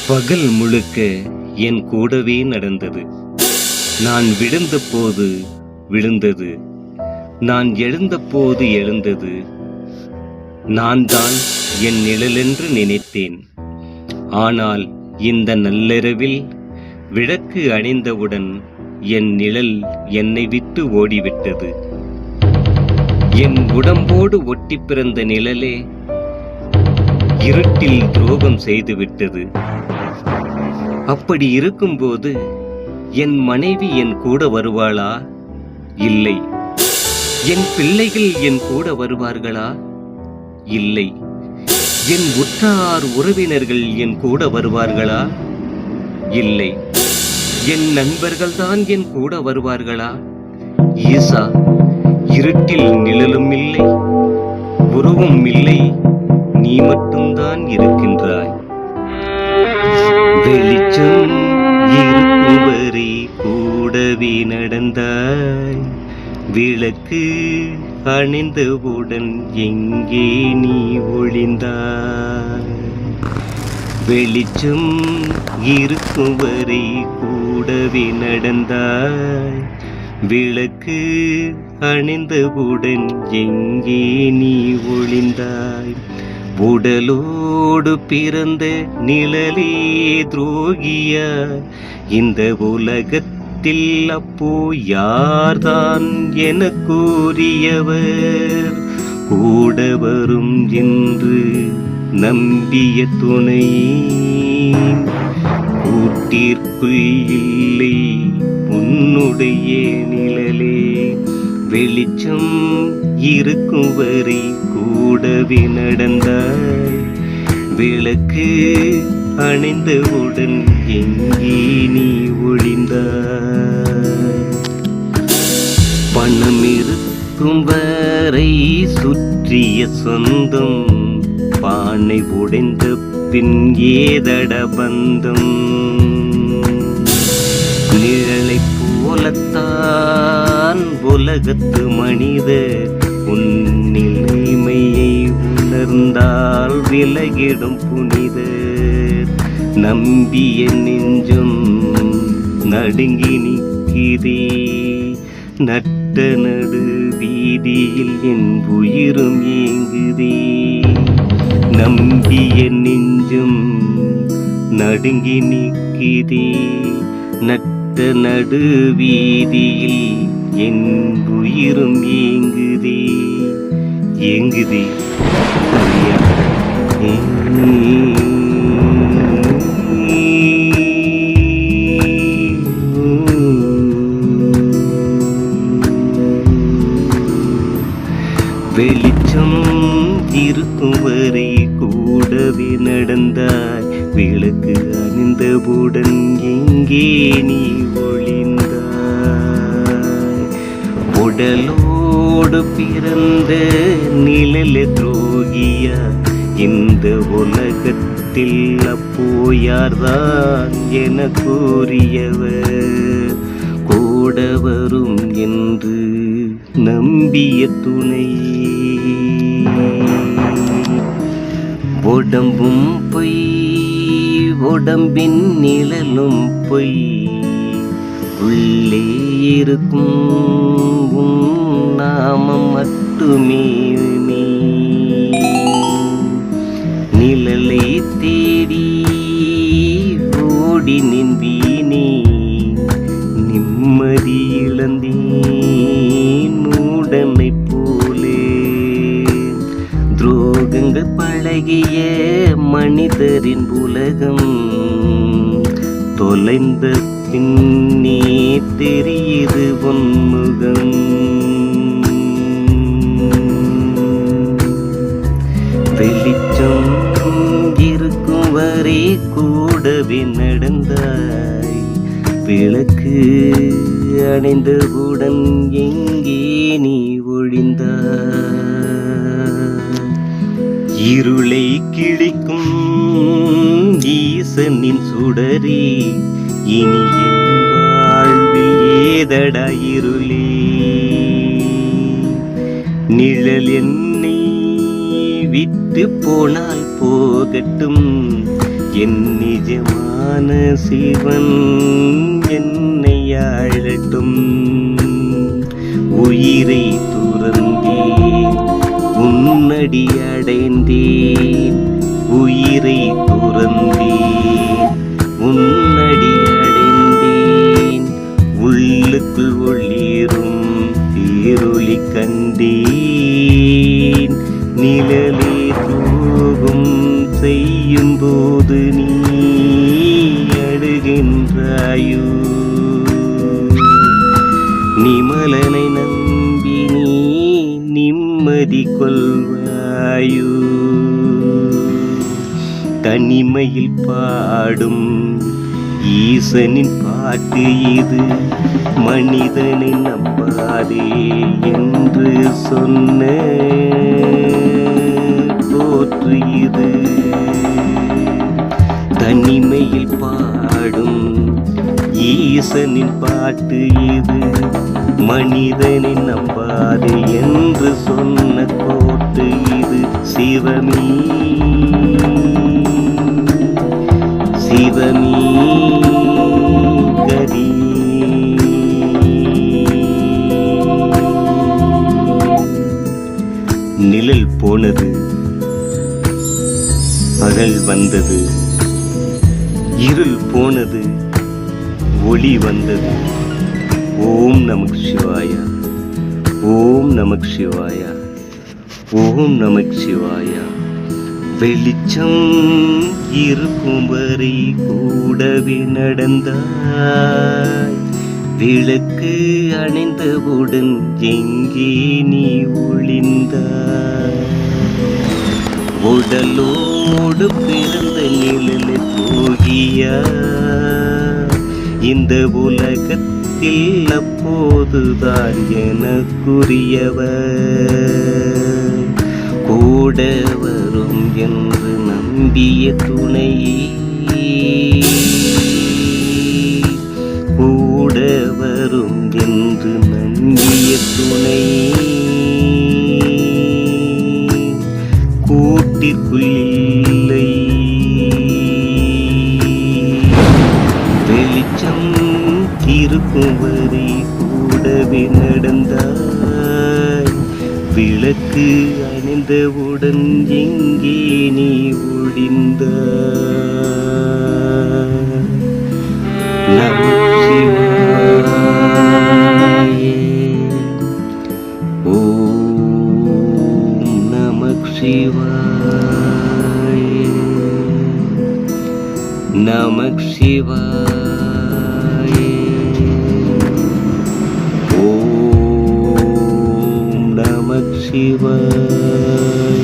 பகல் முழுக்க என் கூடவே நடந்தது. நான் விழுந்த போது விழுந்தது, நான் எழுந்த போது எழுந்தது. நான் தான் என் நிழலென்று நினைத்தேன். ஆனால் இந்த நள்ளிரவில் விளக்கு அணிந்தவுடன் என் நிழல் என்னை விட்டு ஓடிவிட்டது. என் உடம்போடு ஒட்டி பிறந்த நிழலே இருட்டில் துரோகம் செய்துவிட்டது. அப்படி இருக்கும்போது என் மனைவி என் கூட வருவாளா? இல்லை. என் பிள்ளைகள் என் கூட வருவார்களா? இல்லை. என் உற்றார் உறவினர்கள் என் கூட வருவார்களா? இல்லை. என் நண்பர்கள்தான் என் கூட வருவார்களா? ஈசா, இருட்டில் நிழலும் இல்லை, உருவும் இல்லை, நீ மட்டும்தான் இருக்கின்றாய். வெளிச்சம் இருக்கும் வரை கூடவே நடந்தாய், விளக்கு அணிந்தவுடன் எங்கே நீ ஒளிந்தாய்? வெளிச்சம் இருக்கும் வரை கூடவே நடந்தாய், விளக்கு அணிந்தவுடன் எங்கே நீ ஒளிந்தாய்? உடலோடு பிறந்த நிழலே துரோகியா, இந்த உலகத்தில் அப்போ யார்தான் என கூறியவர்? கூட வரும் என்று நம்பிய துணை கூட்டிற்குள் இல்லை உன்னுடைய நிழலே. வெளிச்சம் இருக்கும் வரை கூடவே நடந்தாய், விளக்கு அணிந்தவுடன் எங்கே நீ ஒளிந்தாய்? பணம் இருக்கும் வரை சுற்றிய சொந்தம், பானை உடைந்த பின் ஏதட பந்தம்? நிழலை போலத்தான் உலகத்து மனிதர், உன் நிலைமையை உணர்ந்தால் விலகிடும் புனிதர். நம்பிய நெஞ்சம் நடுங்கி நிற்கிறே, நட்ட நடு வீதியில் என் உயிரும் ஏங்குதே. நம்பிய நெஞ்சம் நடுங்கி நிற்கிறே, நட்ட நடு வீதியில் என் உயிரும் ஏங்குதே. ஏங்குதே தனியா. வெளிச்சம் இருக்கும் வரை கூடவே நடந்தாய், விளக்கு அணிந்தவுடன் எங்கே நீ ஒளிந்தாய்? உடலோடு பிறந்த நிழல துரோகியா, இந்த உலகத்தில் அப்போ யார்தான் என கூறியவர்? கூட வரும் என்று நம்பிய துணை. உடம்பும் பொய், உடம்பின் நிழலும் பொய், உள்ளே இருக்கும் நாமம் மட்டுமே மெய். நிழலை தேடி ஓடி நின்றீனே, நிம்மதி இழந்தேன் மூடனை போலே. துரோகங்கள் பழகிய மனிதரின் உலகம், தொலைந்த பின்னே தெரியுது உன்முகம். வெளிச்சம் இருக்கும் வரை கூடவே நடந்தாய், விளக்கு அணைந்தவுடன் எங்கே நீ ஒளிந்தாய்? இருளை கிழிக்கும் ஈசனின் சுடரே, இனி என் வாழ்வில் ஏதடா இருளே? நிழல் என்னை விட்டு போனால் போகட்டும், என் நிஜமான சிவன் என்னை ஆழட்டும். உயிரை துறந்தேன், உன்னடி அடைந்தேன். உயிரை துறந்தேன், உன்னடி அடைந்தேன். உள்ளுக்குள் ஒளிரும் பேரொளி கண்டேன். நிழலே துரோகம் செய்யும் போது நீ அழுகின்றாயோ? நிமலனை நம்பி நீ நிம்மதி கொள்வாயோ? தனிமையில் பாடும் ஈசனின் பாட்டு இது. மனிதனை நம்பாதே என்று சொன்ன போற்று இது. தனிமையில் பாடும் ஈசனின் பாட்டு இது. மனிதனை நம்பாதே என்று சொன்ன கோட்டு இது. சிவமே சிவமே கதி. நிழல் போனது, பகல் வந்தது. இருள் போனது, ஒளி வந்தது. ஓம் நமக் சிவாயா, ஓம் நமக் சிவாயா, ஓம் நமக் சிவாயா. வெளிச்சம் இருக்கும் வரை கூடவே நடந்தாய். விளக்கு அணைந்தவுடன் எங்கே நீ ஒளிந்தாய்? உடலோடு பிறந்த நிழலை போகியா? இந்த உலகத்தில் அப்போதுதான் எனக்குரியவர். கூட வரும் என்று நம்பிய துணையே, கூட வரும் என்று நம்பிய துணையே. கூட்டிற்குள் இல்லை வெளிச்சம் இருக்கும் வரை கூடவே நடந்தாய். விளக்கு அணிந்தவுடன் எங்கே நீ ஒளிந்தாய்? நமக் சிவாய, ஓம் நமக் சிவாய, நமக் சிவாய, ஓம் நமக் சிவாய.